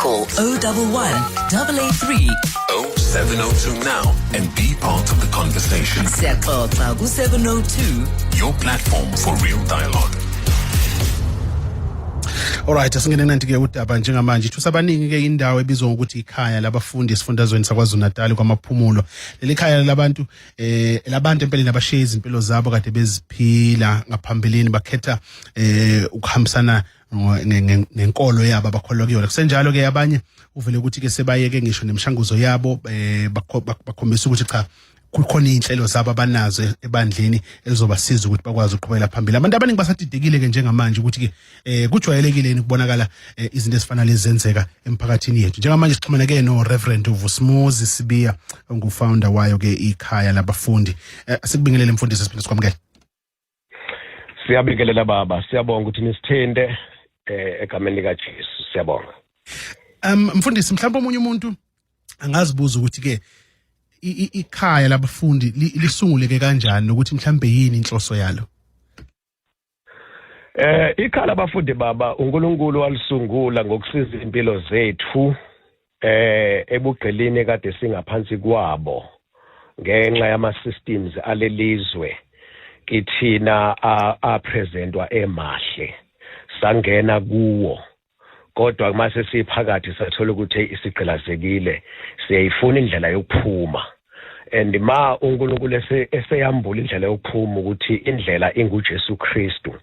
Call 011 883 0702 now and be part of the conversation. Siyaxoxa ku 702. Your platform for real dialogue. Alright, asingene nanti ke udaba njengamanje thusabaningi ke indawo ebizwa ngokuthi ikhaya labafundi esifundazweni saKwaZulu-Natal kwamaphumulo. Leli khaya labantu labantu empeleni abashezi impilo zabo kade beziphila ngaphambilini bakhetha ukuhambisana nenkolo yabo abakholwa kuyona. Kusenjalo ke abanye uvele ukuthi ke sebayeke ngisho nemishanguzo yabo bakhombisa ukuthi cha kukhona inhlelo zabo abanazo ebandleni elizobasiza ukuthi bakwazi ukuqhubela phambili. Abantu abaningi basadidekile ke njengamanje ukuthi ke kujwayelekile ukubonakala izinto ezifana lezi zenzeka emphakathini yethu. Njengamanje sixhumene ke no Reverend Vusumuzi Sibiya ongu-founder wayo ke ikhaya labafundi. Asikubingelele mfundisi siphinde sikwamukele. Siyabingelela baba, siyabonga ukuthi nisithinde egameni likaJesu, siyabonga. Mfundisi, mhlawumbe omunye umuntu angazibuza ukuthi ke ikhaya labafundi lisunguleke kanjani nokuthi mhlambe yini inhloso yalo? Ikhaya labafundi baba uNkulunkulu walisungula ngokusiza impilo zethu ebugqilini kade singaphansi kwabo ngenxa yama systems alelizwe kithina apresentwa emahle sangena kuwo. Kodwa mase siphakathi sathola ukuthi isigqilazekile siyayifuna indlela yokuphuma. And ma uNkulunkulu eseyambula indlela yokuphuma ukuthi indlela inguJesu Kristu,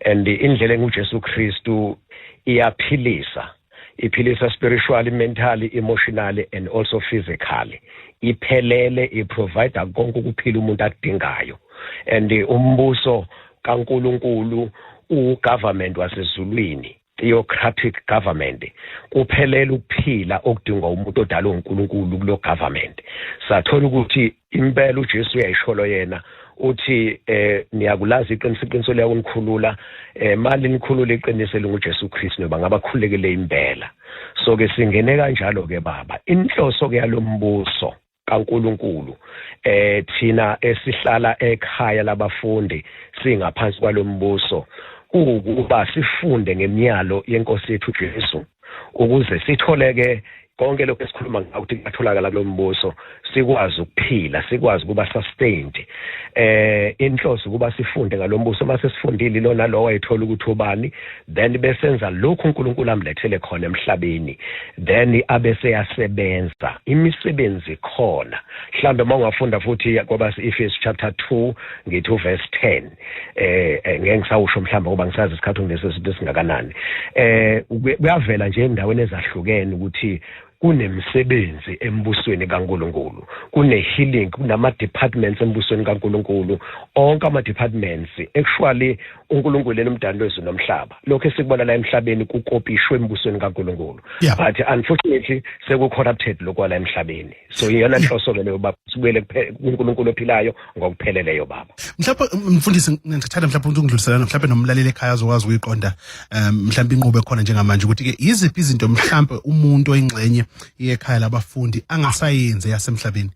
and indlela enguJesu Kristu iyaphilisa, iphilisa spiritually, mentally, emotionally and also physically. Iphelele, iprovide konke ukuphila umuntu akudingayo. And umbuso kaNkulunkulu ugovernment wasezulwini, theocratic government, kuphelele ukuphila okudingwa umuntu odala uNkulunkulu kulo government. Sathola ukuthi impela uJesu uyayisholo yena uthi niyakulazi iqiniso liyakunkhulula mali nikhulule iqiniso linguJesu Kristu noba ngabakhulekele impela. So ke singene kanjalo ke baba inhloso ke yalombuso kaNkulunkulu thina esihlala ekhaya labafundi singaphansi kwalombuso ukuba sifunde ngemiyalo yenkosi yethu Jesu ukuze sitholeke konke lokho esikhuluma ngakho ukuthi katholakala kulombuso sikwazi ukuphila, sikwazi kuba sustained. Inhloso kuba sifunde ngalombuso mase sifundile lona lo wayithola ukuthi ubani, then besenza lokho uNkulunkulu amlethele khona emhlabeni, then abese yasebenza imisebenzi khona. Mhlambe mawungafunda futhi kwabasi Ephesians chapter 2 ngithi verse 10 ngeke ngisawusho mhlambe ngoba ngisazi isikhathi ngesesinto singakanani. Kuyavela nje endaweni ezahlukene ukuthi kunemisebenzi embusweni kaNkulunkulu, kune-healing, kunama-departments embusweni kaNkulunkulu, onke ama-departments actually uNkulunkulu yena umdali wezulu nomhlaba. Lokho esikubona la emhlabeni kukopishwe embusweni kaNkulunkulu, but unfortunately sekucorrupted lokho la emhlabeni. So iyona nhloso leyo baba sibuyele kuNkulunkulu ophilayo ngokupheleleyo baba. Mhlawumbe mfundisi ngithanda mhlawumbe ungidluliselana mhlawumbe nomlaleli ekhaya azokwazi ukuyiqonda mhlawumbe inqubo ekhona njengamanje ukuthi ke yiziphi izinto mhlawumbe umuntu oyingxenye yekhaya labafundi angasayenze yasemhlabeni?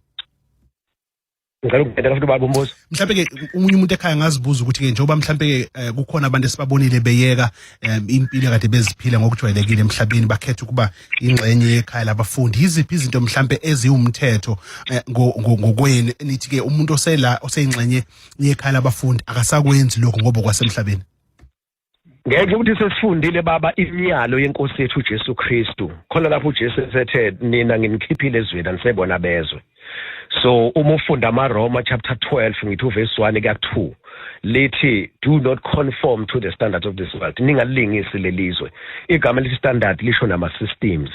Ngicela futhi baba umbuzo. Mhlawumbe ke umunye umuntu ekhaya ngazibuza ukuthi ke njengoba mhlawumbe ke kukhona abantu esibabonile beyeka impilo kade beziphila ngokujwayelekile emhlabeni bakhetha ukuba ingxenye yekhaya labafundi, yiziphi izinto mhlawumbe eziwumthetho ngokwenu nithi ke umuntu oseyingxenye yekhaya labafundi akasakwenzi lokho ngoba kwasemhlabeni? Ngeke ukuthi sesifundile baba imiyalo yenkosi yethu Jesu Kristu. Khona lapho uJesu esethe nina nginikhiphile ezweni anisebona bezwe. So uma ufunda amaRoma chapter 12 ngithi verse 1 kuya 2 lithi do not conform to the standards of this world. Ningalingisi lelizwe. Igama lithi standard lisho nama systems.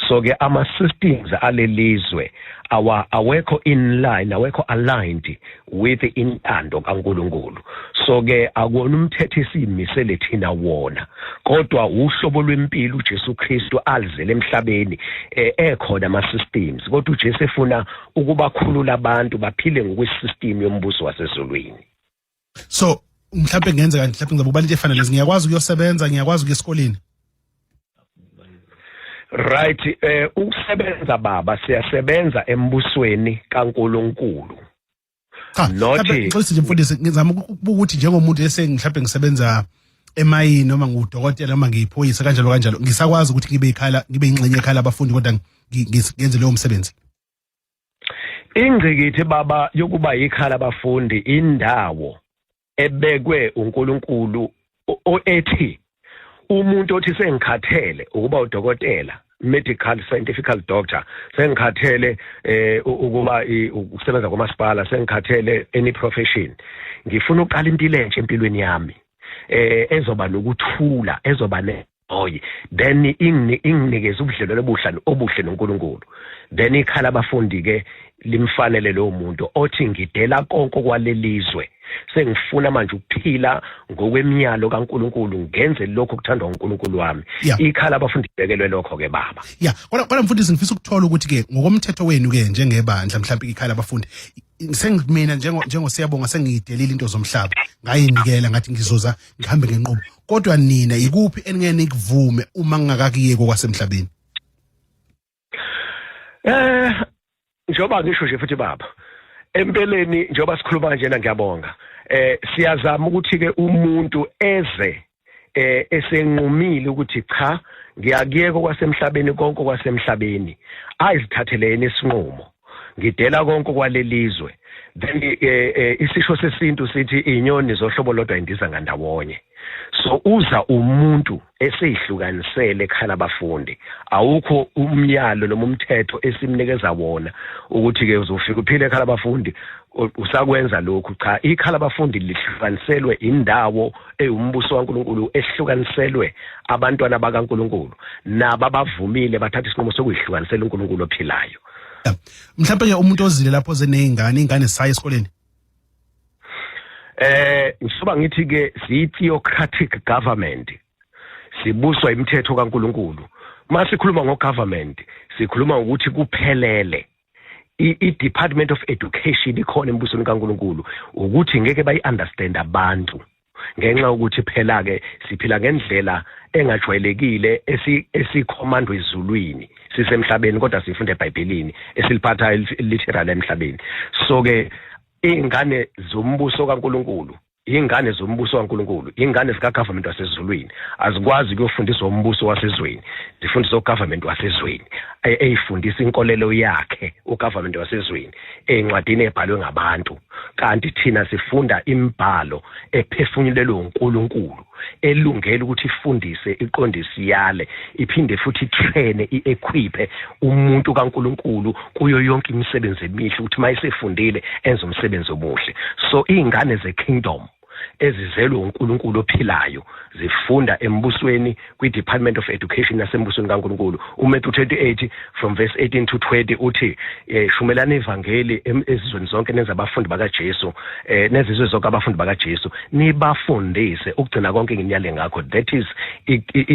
So ke ama systems alelizwe awekho in line, awekho aligned with intando kaNkulunkulu. So ke akona umthetho esimisele thina wona, kodwa uhlobo lwempilo uJesu Kristu alizele emhlabeni ekhona ama systems. Kodwa uJesu efuna ukubakhulula abantu baphile ngokwesystem yombuso wasezulwini. So mhlawumbe ngenze kanti mhlawumbe ngizoba into efana lezi, ngiyakwazi ukuyosebenza, ngiyakwazi ukuya esikoleni. Right, ukusebenza baba siyasebenza embusweni kaNkulunkulu. Nothi nje mfundisi ngizama ukuthi njengomuntu mhlawumbe ngisebenza emayini noma ngudokotela noma ngiyiphoyisa kanjalo ngisakwazi ukuthi ngibe ingxenye ekhaya labafundi kodwa ngenze leyo msebenzi. Ingqikithi baba yokuba ikhala abafundi indawo ebekwe uNkulunkulu ethi umuntu othi sengikhathele ukuba udokotela medical scientific doctor sengikhathele ukuba ukusebenza kwamasipala sengikhathele any profession ngifuna uqala impilo entsha empilweni yami ezoba nokuthula ezoba nejoy then inginikeza ubudlelwano obuhle noNkulunkulu then ikhala abafundi ke limfanele lo muntu othi ngidela konke kwalelizwe sengifuna manje ukuphila ngokwemiyalo kaNkulunkulu ngenze lokho kuthandwa uNkulunkulu wami ikhala abafundi bekelwe lokho ke baba kodwa mfundisi ngifisa ukuthola ukuthi ke ngokomthetho wenu ke njengebandla mhlawumbe ikhala abafundi sengimina njengosiyabonga sengiyidelile into zomhlaba ngayinikela ngathi ngizoza ngihambe ngenqubo kodwa nina ikuphi eningene ikuvume uma ngingakakiyeko kwasemhlabeni? Njoba ngisho nje futhi baba empeleni njoba sikhuluma njena ngiyabonga siyazama ukuthi ke umuntu eze esenqumile ukuthi cha ngiyakuyeka kwasemhlabeni konke kwasemhlabeni ayizithatheleni isinqumo ngidela konke kwalelizwe then isisho sesintu sithi inyoni zohlobo lodwa indiza ngandawonye so uza umuntu eseyihlukanisele ekhala abafundi awukho umyalo noma umthetho esimnikeza wona ukuthi ke uzofika uphile ekhala abafundi usakwenza lokhu cha ikhala abafundi lihlukaniselwe indawo eyumbuso kaNkulunkulu ehlukaniselwe abantwana bakaNkulunkulu nabo abavumile bathatha isinqumo sokuyihlukanisela uNkulunkulu ophilayo. Mhlawumbe umuntu ozile lapho ingane saye esikoleni ngisoba ngithi ke siyi-theocratic government sibuswa imithetho kaNkulunkulu masikhuluma ngogovernment sikhuluma ukuthi kuphelele i-Department of Education ikhona embusweni kaNkulunkulu ukuthi ngeke bayi-understand abantu ngenxa ukuthi phela ke siphila ngendlela engajwayelekile esikhomandwa ezulwini sisemhlabeni kodwa sifunda eBhayibhelini esiliphatha literal emhlabeni so ke ingane zombuso kaNkulunkulu ingane zombuso kaNkulunkulu ingane zika government wasezulwini azikwazi ukufundiswa umbuso wasezweni zifundiswa ugovernment wasezweni eyifundisa inkolelo yakhe ugovernment wasezweni encwadini ebhalwe ngabantu kanti thina sifunda imibhalo ephefumulelwe uNkulunkulu elungela ukuthi ifundise iqondise iyale iphinde futhi train iequipe umuntu kaNkulunkulu kuyo yonke imisebenzi emihle ukuthi mayisefundile enze umsebenzi omuhle so ingane ze-kingdom ezizelwe uNkulunkulu ophilayo zifunda embusweni kwi-Department of Education nasembusweni kaNkulunkulu uMatthew 28 from verse 18 to 20 uthi shumelani ivangeli ezizweni zonke nenza abafundi bakaJesu nezizwe zonke abafundi bakaJesu nibafundise ukugcina konke nginyale ngakho that is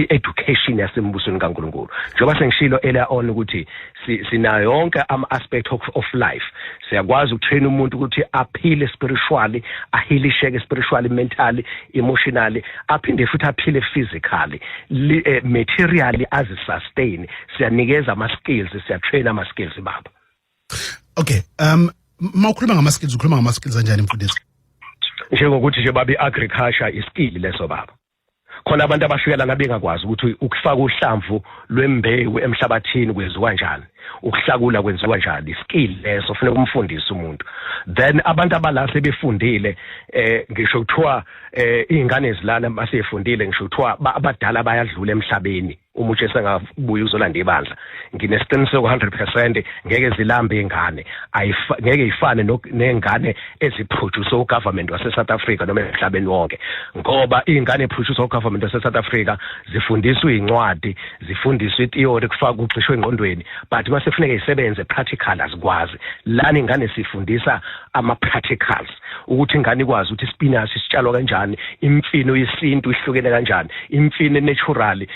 education yasembusweni kaNkulunkulu njengoba sengishilo earlier on ukuthi sinayo yonke ama-aspect of life siyakwazi ukutrain umuntu ukuthi aphile spiritually ahilisheke spiritually mentally emotionally aphinde futhi aphile physically materially azisustain siyanikeza ama-skills siyatrain ama-skills baba. Okay mawukhuluma ngama-skills ukhuluma ngama-skills kanjani mfundisi? Njengokuthi nje baba i-agriculture iskill leso baba khona abantu abashukela ngabe ngakwazi ukuthi ukufaka uhlamvu lwembewu emhlabathini kwenziwa kanjani ukuhlakula kwenziwa kanjani iskill leso ufuna ukumfundisa umuntu then abantu abala sebefundile ngisho kuthiwa izingane ezilana basefundile ngisho kuthiwa abadala bayadlula emhlabeni umutshe sengabuya uzolanda ibandla nginesiqiniseko 100% ngeke zilambe ingane ngeke ifane nengane eziproduce ugovernment wase South Africa noma emhlabeni wonke ngoba izingane eproduce ugovernment wase South Africa zifundiswa incwadi zifundiswa itheory kufaka ucishwe engqondweni but mase kufanele isebenze practical azikwazi lana ingane sifundisa ama practicals ukuthi ingane ikwazi ukuthi spinach sitshalwa kanjani imfino yesintu ihlukene kanjani imfino natural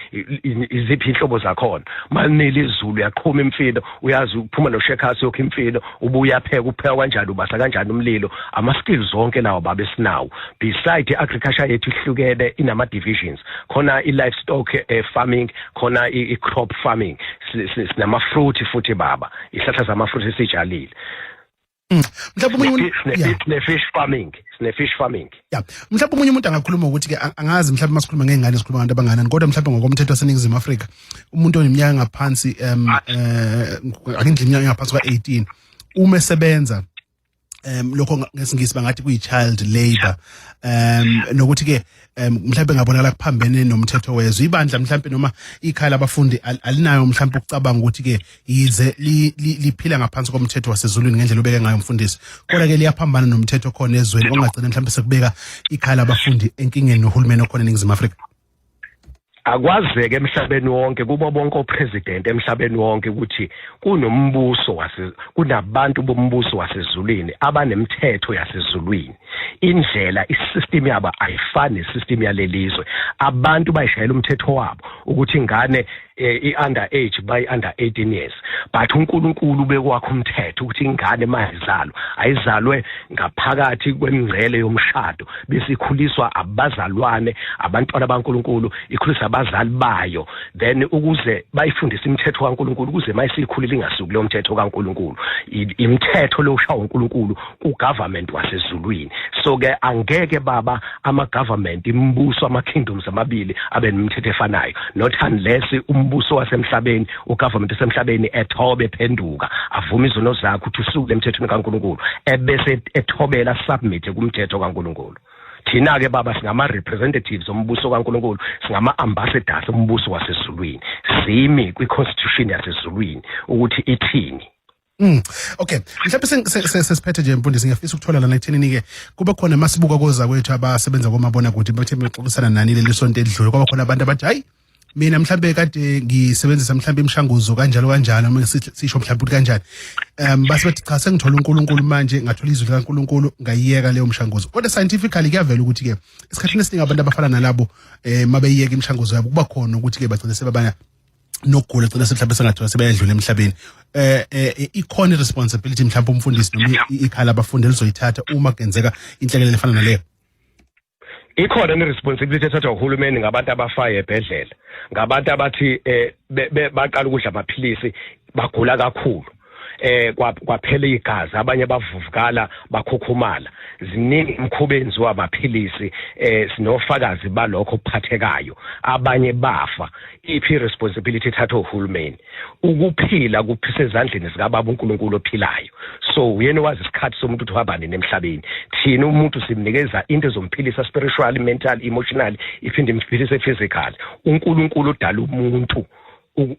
iziphi inhlobo zakhona manile izulu yaqhuma imfino uyazi ukuphuma noshekasi yokho imfino ubuya upheka kanjani ubasa kanjani umlilo ama skills zonke lawo babe sinawo beside agriculture yethu ihlukene inama divisions khona i-livestock farming khona i-crop farming sinama fruit futhi baba ihlahla zama fruit esitshalile Mhlawumbe umunye fish farming. Yeah. Mhlawumbe umunye umuntu angakhuluma ukuthi ke angazi mhlawumbe masikhuluma ngengane sikhuluma ngabantu abanganani kodwa mhlawumbe ngokomthetho waseNingizimu Afrika umuntu oneminyaka ngaphansi akindle iminyaka ngaphansi kwa-18 uma esebenza lokho ngesingisi bangathi kuyi-child labor nokuthi ke mhlawumbe ngabonakala kuphambene nomthetho wezwe ibandla mhlawumbe noma ikhaya labafundi alinayo mhlawumbe ukucabanga ukuthi ke yize liphila ngaphansi komthetho wasezulwini ngendlela obeke ngayo umfundisi kodwa ke liyaphambana nomthetho khona ezweni ongagcina mhlawumbe sekubeka ikhaya labafundi enkingeni nohulumeni okhona eNingizimu Afrika. Akwazeke emhlabeni wonke kubo bonke opresident emhlabeni wonke ukuthi kunabantu bombuso wasezulwini abanemithetho yasezulwini. Indlela isystem yabo ayifani nesystem yalelizwe. Abantu bayishayela umthetho wabo ukuthi ingane i-underage by-under 18 years. But uNkulunkulu bekwakho umthetho ukuthi ingane mayizalwa ayizalwe ngaphakathi kwemingcele yomshado bese ikhuliswa abazalwane abantwana baNkulunkulu ikhuliswa abazali bayo then ukuze bayifundise imithetho kaNkulunkulu ukuze mayisikhulile ingasuki lo mthetho kaNkulunkulu imithetho lo ushawo uNkulunkulu ku-government wasezulwini. So ke angeke baba ama-government imbuso ama-kingdoms amabili abe nemithetho efanayo not unless umbuso wasemhlabeni ugovernment wasemhlabeni ethobe ephenduka avuma izono zakhe ukuthi usuku lemthethweni kaNkulunkulu ebese ethobela submit kumthetho kaNkulunkulu. Thina ke baba singama representatives ombuso kaNkulunkulu singama ambassadors ombuso wasezulwini simi kwi-constitution yasezulwini ukuthi ithini. Okay, mhlawumbe sesiphethe nje mfundisi ngiyafisa ukuthola lana ekuthenini ke kube khona masibuka koza kwethu abasebenza komabona kuthi bethe bexoxisana nani leli sonto edlule kwaba khona abantu abathi hayi mina mhlawumbe kade ngisebenzisa mhlawumbe imishanguzo kanjalo noma sisho mhlawumbe ukuthi kanjani base bathi cha sengithola uNkulunkulu manje ngathola izwi likaNkulunkulu ngayiyeka leyo mishanguzo kodwa scientifically kuyavela ukuthi ke isikhathini esiningi abantu abafana nalabo mabeyiyeka imishanguzo yabo kuba khona ukuthi ke bagcine sebabana nokugula gcina mhlawumbe sengathola sebeyadlula emhlabeni ikhona irresponsibility mhlawumbe umfundisi noma ikhala abafundi lizoyithatha uma kenzeka inhlekelele efana naleyo. Ikhona iresponsibility ethathwa uhulumeni ngabantu abafayo ebhedlela ngabantu abathi baqala ukudla amaphilisi bagula kakhulu kwaphela igazi abanye bavuvukala bakhukhumala ziningi imkhuba enziwa amaphilisi sinofakazi balokho kuphathekayo abanye bafa. Iphi responsibility ethathwa uhulumeni ukuphila kuphisa ezandleni zikaBaba uNkulunkulu ophilayo. So uyena wazi isikhathi somuntu ukuthi wabani emhlabeni thina umuntu simnikeza into ezomphilisa spiritually mental emotionally iphinde imphilise physical. uNkulunkulu udala umuntu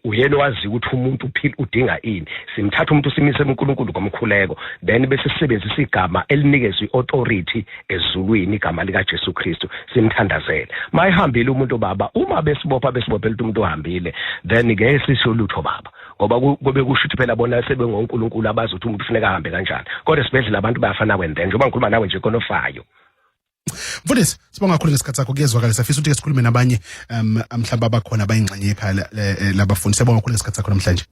uyena wazi ukuthi umuntu udinga ini simthatha umuntu simise uNkulunkulu ngomkhuleko then bese sisebenzisa igama elinikezwe iauthority ezulwini igama lika Jesu Kristu simthandazele mayihambile umuntu baba uma besibophela umuntu ohambile then ngeke sisho lutho baba ngoba kube kusho ukuthi phela bona sebengoNkulunkulu abazi ukuthi umuntu kufanele ahambe kanjani kodwa sibedlela abantu bayafana kwenzeni njengoba ngikhuluma nawe nje konofayo. Mfundisi sibonga kakhulu ngesikhathi sakho kuyezwakala safisa ukuthi sikhulume nabanye mhlawumbe abakhona abayingxenye ekhaya labafundi sibonga kakhulu ngesikhathi sakho namhlanje.